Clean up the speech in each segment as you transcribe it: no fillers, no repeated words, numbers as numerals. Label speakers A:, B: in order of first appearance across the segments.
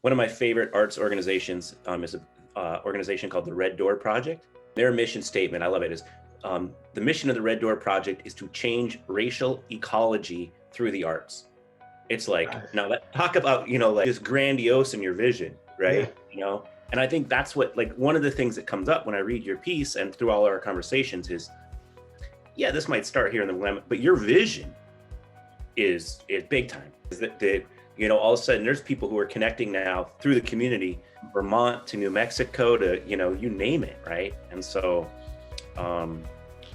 A: One of my favorite arts organizations is an organization called the Red Door Project. Their mission statement, I love it, is the mission of the Red Door Project is to change racial ecology through the arts. It's like,
B: Nice.
A: now talk about, like just grandiose in your vision,
B: Yeah.
A: right? And I think that's what, like, one of the things that comes up when I read your piece and through all our conversations is, yeah, this might start here in the Willamette, but your vision is big time. Is that all of a sudden there's people who are connecting now through the community, Vermont to New Mexico to, you name it, right? And so, I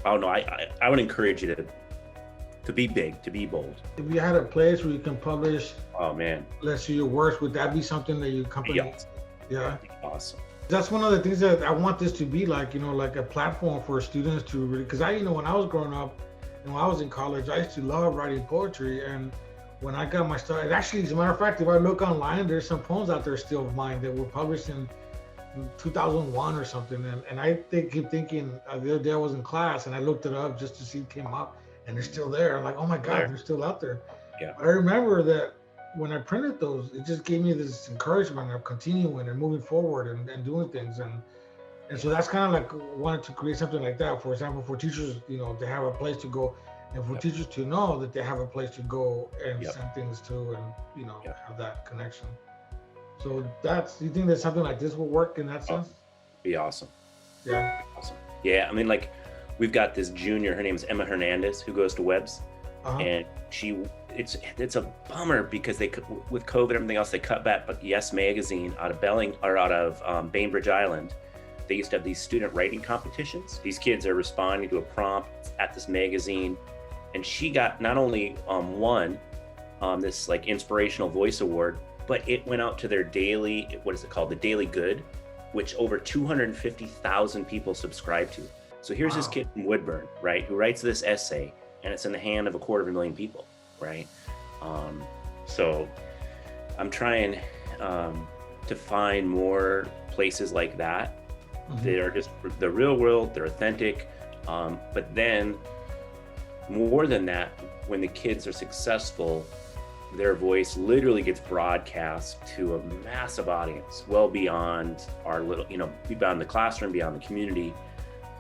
A: don't know, I would encourage you to be big, to be bold.
B: If you had a place where you can publish,
A: Oh man,
B: let's say your works, would that be something that your company?
A: yeah,
B: Yeah.
A: that'd be awesome.
B: That's one of the things that I want this to be like, like a platform for students to really, because when I was growing up and when I was in college, I used to love writing poetry. And when I got my start, actually, as a matter of fact, if I look online, there's some poems out there still of mine that were published in 2001 or something. And I keep thinking, the other day I was in class and I looked it up just to see it came up and they're still there. I'm like, oh my God, they're still out there.
A: Yeah.
B: But I remember that when I printed those, it just gave me this encouragement of continuing and moving forward and doing things. And so that's kind of like wanted to create something like that. For example, for teachers, to have a place to go, and for teachers to know that they have a place to go and send things to, and have that connection. So do you think that something like this will work in that sense?
A: Be awesome.
B: Yeah.
A: Awesome. Yeah, I mean, like, we've got this junior, her name is Emma Hernandez, who goes to Webb's, and it's a bummer because with COVID and everything else, they cut back. But Yes Magazine out of Bainbridge Island, they used to have these student writing competitions. These kids are responding to a prompt at this magazine, and she got not only won this like inspirational voice award, but it went out to their daily, what is it called, the Daily Good, which over 250,000 people subscribe to. So here's this kid from Woodburn, right, who writes this essay, and it's in the hand of 250,000 people, right? So I'm trying to find more places like that. They are just the real world, they're authentic, but then more than that, when the kids are successful, their voice literally gets broadcast to a massive audience, well beyond our little, beyond the classroom, beyond the community.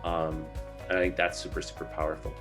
A: And I think that's super, super powerful.